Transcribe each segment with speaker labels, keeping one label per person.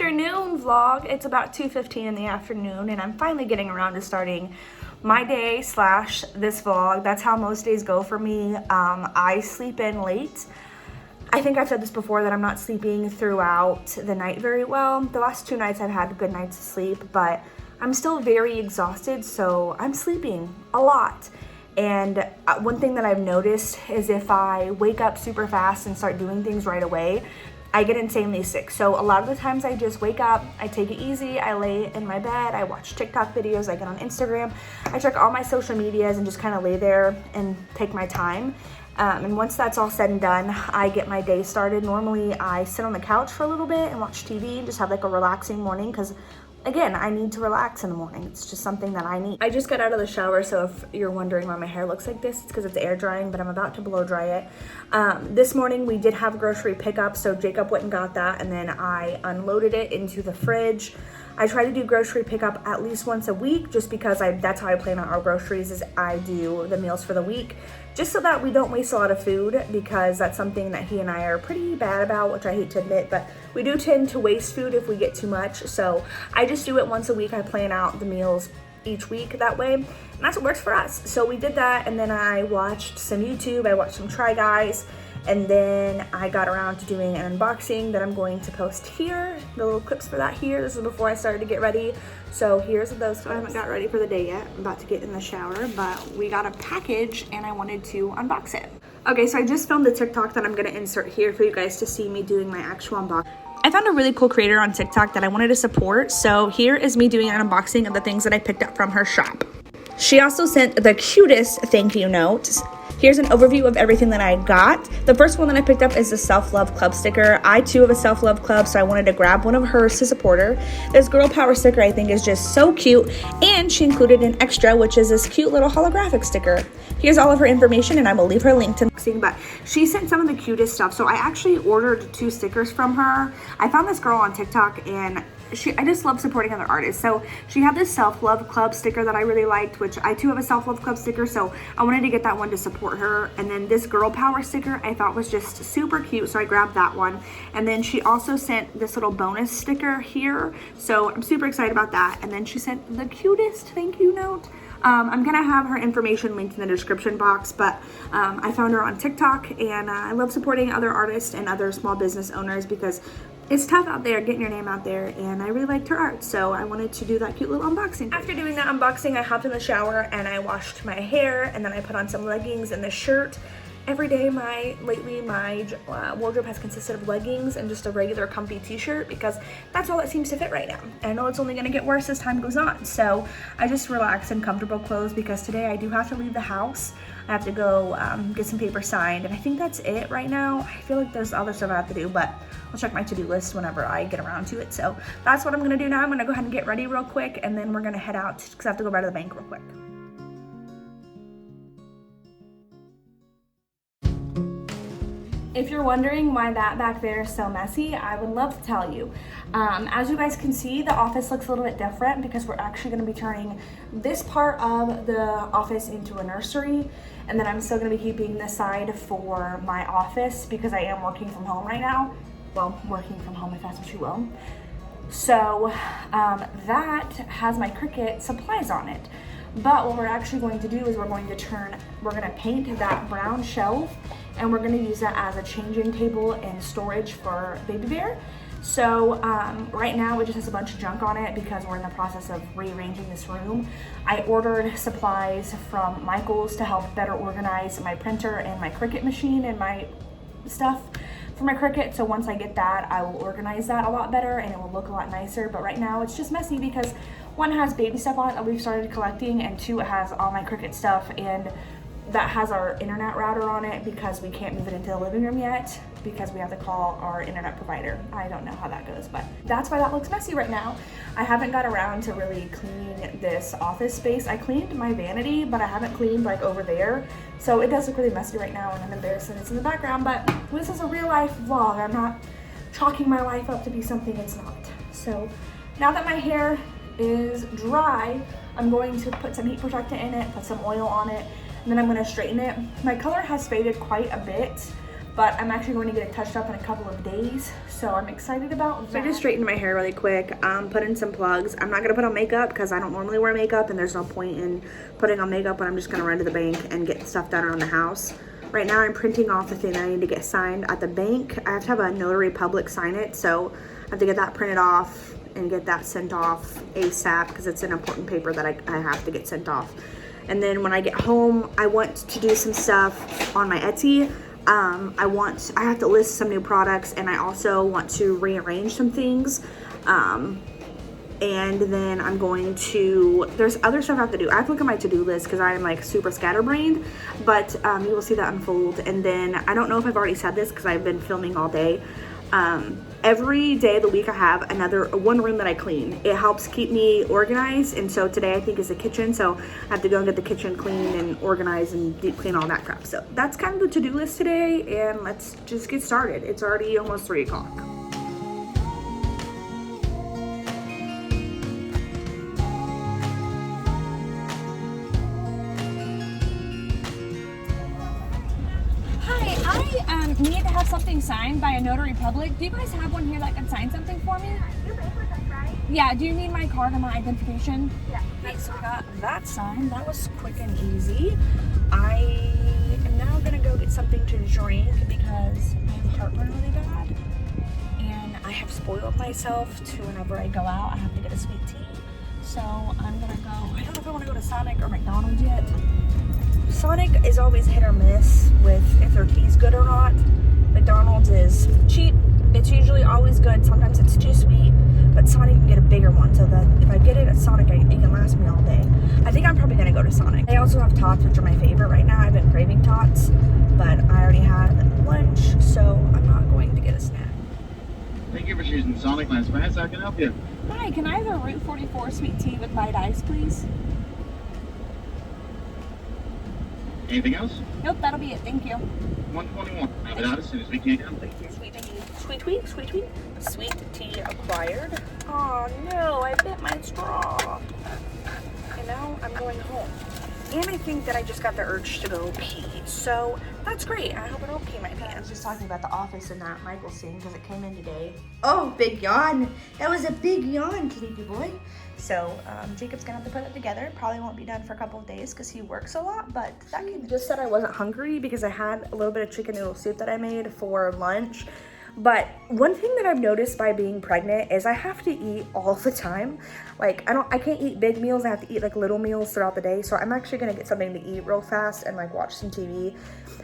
Speaker 1: afternoon vlog. It's about 2:15 in the afternoon and I'm finally getting around to starting my day slash this vlog. That's how most days go for me. I sleep in late. I think I've said this before that I'm not sleeping throughout the night very well. The last 2 nights I've had good nights of sleep, but I'm still very exhausted, so I'm sleeping a lot. And one thing that I've noticed is if I wake up super fast and start doing things right away, I get insanely sick. So a lot of the times I just wake up, I take it easy, I lay in my bed, I watch TikTok videos, I get on Instagram, I check all my social medias and just kind of lay there and take my time. And once that's all said and done, I get my day started. Normally I sit on the couch for a little bit and watch TV and just have like a relaxing morning because again, I need to relax in the morning. It's just something that I need. I just got out of the shower, so if you're wondering why my hair looks like this, it's because it's air drying, but I'm about to blow dry it. This morning we did have grocery pickup, so Jacob went and got that, and then I unloaded it into the fridge. I try to do grocery pickup at least once a week just because that's how I plan out our groceries, is I do the meals for the week just so that we don't waste a lot of food, because that's something that he and I are pretty bad about, which I hate to admit, but we do tend to waste food if we get too much. So I just do it once a week. I plan out the meals each week that way, and that's what works for us. So we did that, and then I watched some YouTube, I watched some Try Guys, and then I got around to doing an unboxing that I'm going to post here. The little clips for that here. This is before I started to get ready. So here's those clips. I haven't got ready for the day yet. I'm about to get in the shower, but we got a package and I wanted to unbox it. Okay, so I just filmed a TikTok that I'm gonna insert here for you guys to see me doing my actual unboxing. I found a really cool creator on TikTok that I wanted to support. So here is me doing an unboxing of the things that I picked up from her shop. She also sent the cutest thank you notes. Here's an overview of everything that I got. The first one that I picked up is the Self-Love Club sticker. I too have a Self-Love Club, so I wanted to grab one of hers to support her. This Girl Power sticker I think is just so cute, and she included an extra, which is this cute little holographic sticker. Here's all of her information, and I will leave her link to see, but she sent some of the cutest stuff. So I actually ordered 2 stickers from her. I found this girl on TikTok, and I just love supporting other artists. So she had this Self-Love Club sticker that I really liked, which I too have a Self-Love Club sticker, so I wanted to get that one to support her. And then this Girl Power sticker I thought was just super cute, so I grabbed that one. And then she also sent this little bonus sticker here, so I'm super excited about that. And then she sent the cutest thank you note. I'm gonna have her information linked in the description box, but I found her on TikTok, and I love supporting other artists and other small business owners because it's tough out there getting your name out there, and I really liked her art, so I wanted to do that cute little unboxing. After doing that unboxing, I hopped in the shower and I washed my hair, and then I put on some leggings and this shirt. Every day lately my wardrobe has consisted of leggings and just a regular comfy t-shirt because that's all that seems to fit right now. And I know it's only gonna get worse as time goes on, so I just relax in comfortable clothes because today I do have to leave the house. I have to go get some paper signed, and I think that's it right now. I feel like there's other stuff I have to do, but I'll check my to-do list whenever I get around to it. So that's what I'm gonna do now. I'm gonna go ahead and get ready real quick, and then we're gonna head out because I have to go by to the bank real quick. If you're wondering why that back there is so messy, I would love to tell you. As you guys can see, the office looks a little bit different because we're actually gonna be turning this part of the office into a nursery, and then I'm still gonna be keeping this side for my office because I am working from home right now. Well, working from home if that's what you will. So that has my Cricut supplies on it. But what we're actually going to do is we're gonna paint that brown shelf, and we're gonna use that as a changing table and storage for Baby Bear. So right now it just has a bunch of junk on it because we're in the process of rearranging this room. I ordered supplies from Michael's to help better organize my printer and my Cricut machine and my stuff for my Cricut. So once I get that, I will organize that a lot better and it will look a lot nicer. But right now it's just messy because 1, has baby stuff on it that we've started collecting, and 2, it has all my Cricut stuff, and that has our internet router on it because we can't move it into the living room yet because we have to call our internet provider. I don't know how that goes, but that's why that looks messy right now. I haven't got around to really cleaning this office space. I cleaned my vanity, but I haven't cleaned like over there. So it does look really messy right now, and I'm embarrassed that it's in the background, but this is a real life vlog. I'm not chalking my life up to be something it's not. So now that my hair is dry, I'm going to put some heat protectant in it, put some oil on it, and then I'm going to straighten it. My color has faded quite a bit, but I'm actually going to get it touched up in a couple of days, so I'm excited about that. So I just straightened my hair really quick, put in some plugs. I'm not gonna put on makeup because I don't normally wear makeup and there's no point in putting on makeup when I'm just gonna run to the bank and get stuff done around the house. Right now I'm printing off the thing that I need to get signed at the bank. I have to have a notary public sign it, so I have to get that printed off and get that sent off ASAP because it's an important paper that I have to get sent off. And then when I get home, I want to do some stuff on my Etsy. I have to list some new products, and I also want to rearrange some things. And then I'm going to, there's other stuff I have to do. I have to look at my to-do list because I am like super scatterbrained, but you will see that unfold. And then I don't know if I've already said this because I've been filming all day. Every day of the week I have one room that I clean. It helps keep me organized, and so today I think is the kitchen, so I have to go and get the kitchen clean and organize and deep clean all that crap. So that's kind of the to-do list today, and let's just get started. It's already almost 3 o'clock.
Speaker 2: I need to have something signed by a notary public. Do you guys have one here that can sign something for me?
Speaker 1: You're paying for that, right?
Speaker 2: Yeah, do you need my card and my identification?
Speaker 1: Yeah. Okay, so we got that signed. That was quick and easy. I am now gonna go get something to drink because I have heartburn really bad. And I have spoiled myself to whenever I go out, I have to get a sweet tea. So I'm gonna go, I don't know if I wanna go to Sonic or McDonald's yet. Sonic is always hit or miss with if their tea's good or not. McDonald's is cheap. It's usually always good. Sometimes it's too sweet, but Sonic can get a bigger one so that if I get it at Sonic, it can last me all day. I think I'm probably gonna go to Sonic. They also have tots, which are my favorite right now. I've been craving tots, but I already had lunch, so I'm not going to get a snack.
Speaker 3: Thank you for choosing Sonic Last Pass. How can I help you?
Speaker 2: Hi, can I have a Route 44 sweet tea with light ice, please?
Speaker 3: Anything else?
Speaker 2: Nope, that'll be it. Thank you.
Speaker 3: 121. Have it out as soon as we can.
Speaker 1: Sweet tea, sweet tweet, sweet tweet. Sweet tea acquired. Oh no, I bit my straw. And now I'm going home. And I think that I just got the urge to go pee. So that's great. I hope I don't pee my pants. I was just talking about the office and that Michael scene because it came in today. Oh, big yawn. That was a big yawn, sleepy boy. So Jacob's gonna have to put it together. Probably won't be done for a couple of days because he works a lot, but that can just said I wasn't hungry because I had a little bit of chicken noodle soup that I made for lunch. But one thing that I've noticed by being pregnant is I have to eat all the time. Like I can't eat big meals. I have to eat like little meals throughout the day. So I'm actually gonna get something to eat real fast and like watch some TV,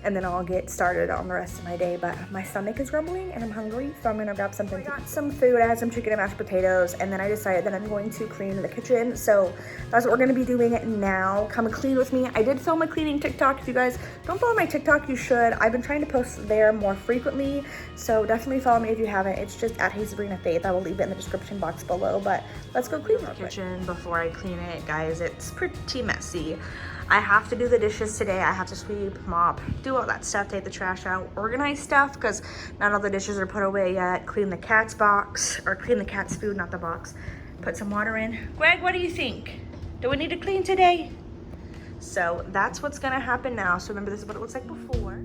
Speaker 1: and then I'll get started on the rest of my day. But my stomach is grumbling and I'm hungry, so I'm gonna grab something. I got some food. I had some chicken and mashed potatoes, and then I decided that I'm going to clean the kitchen. So that's what we're gonna be doing now. Come clean with me. I did film a cleaning TikTok. If you guys don't follow my TikTok, you should. I've been trying to post there more frequently, so definitely follow me if you haven't. It's just at HeySabrinaFaith. I will leave it in the description box below. But let's go clean the kitchen before I clean it, guys. It's pretty messy. I have to do the dishes today. I have to sweep, mop, do all that stuff, take the trash out, organize stuff because not all the dishes are put away yet. Clean the cat's box, or clean the cat's food, not the box. Put some water in. Greg, what do you think? Do we need to clean today? So that's what's gonna happen now. So remember, this is what it looks like before.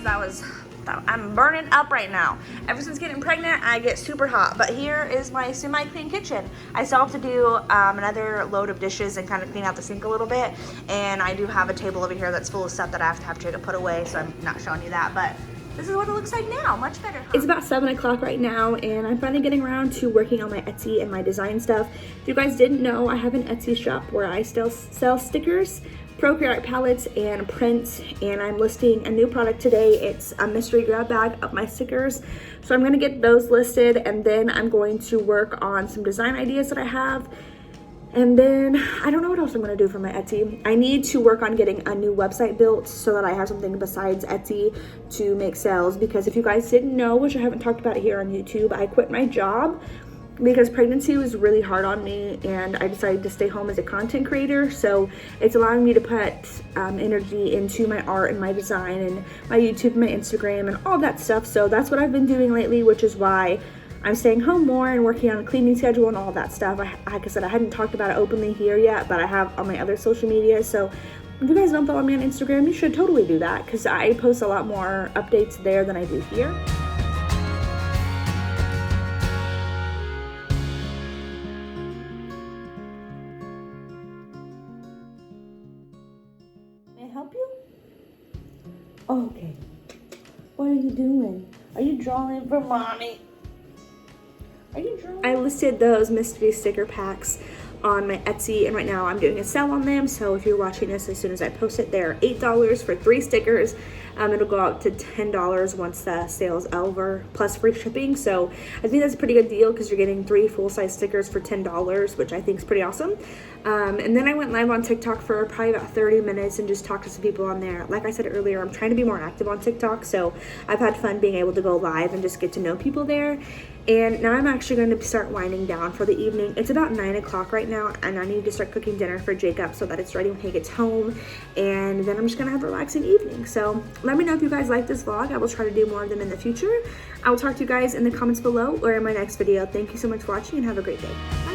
Speaker 1: Guys, I'm burning up right now. Ever since getting pregnant, I get super hot. But here is my semi-clean kitchen. I still have to do another load of dishes and kind of clean out the sink a little bit. And I do have a table over here that's full of stuff that I have to have Jacob put away, so I'm not showing you that. But this is what it looks like now, much better. It's about 7 o'clock right now, and I'm finally getting around to working on my Etsy and my design stuff. If you guys didn't know, I have an Etsy shop where I still sell stickers, Procreate palettes, and prints, and I'm listing a new product today. It's a mystery grab bag of my stickers. So I'm gonna get those listed, and then I'm going to work on some design ideas that I have. And then I don't know what else I'm gonna do for my Etsy. I need to work on getting a new website built so that I have something besides Etsy to make sales, because if you guys didn't know, which I haven't talked about here on YouTube, I quit my job because pregnancy was really hard on me, and I decided to stay home as a content creator. So it's allowing me to put energy into my art and my design and my YouTube and my Instagram and all that stuff. So that's what I've been doing lately, which is why I'm staying home more and working on a cleaning schedule and all that stuff. Like I said, I hadn't talked about it openly here yet, but I have on my other social media. So if you guys don't follow me on Instagram, you should totally do that because I post a lot more updates there than I do here. May I help you? Oh, okay. What are you doing? Are you drawing for mommy? Are you drawing? I listed those mystery sticker packs on my Etsy, and right now I'm doing a sale on them. So if you're watching this as soon as I post it, they're $8 for 3 stickers. It'll go out to $10 once the sale's over, plus free shipping. So I think that's a pretty good deal because you're getting 3 full-size stickers for $10, which I think is pretty awesome. And then I went live on TikTok for probably about 30 minutes and just talked to some people on there. Like I said earlier, I'm trying to be more active on TikTok, so I've had fun being able to go live and just get to know people there. And now I'm actually going to start winding down for the evening. It's about 9 o'clock right now, and I need to start cooking dinner for Jacob so that it's ready when he gets home. And then I'm just going to have a relaxing evening. So let me know if you guys like this vlog. I will try to do more of them in the future. I will talk to you guys in the comments below or in my next video. Thank you so much for watching and have a great day.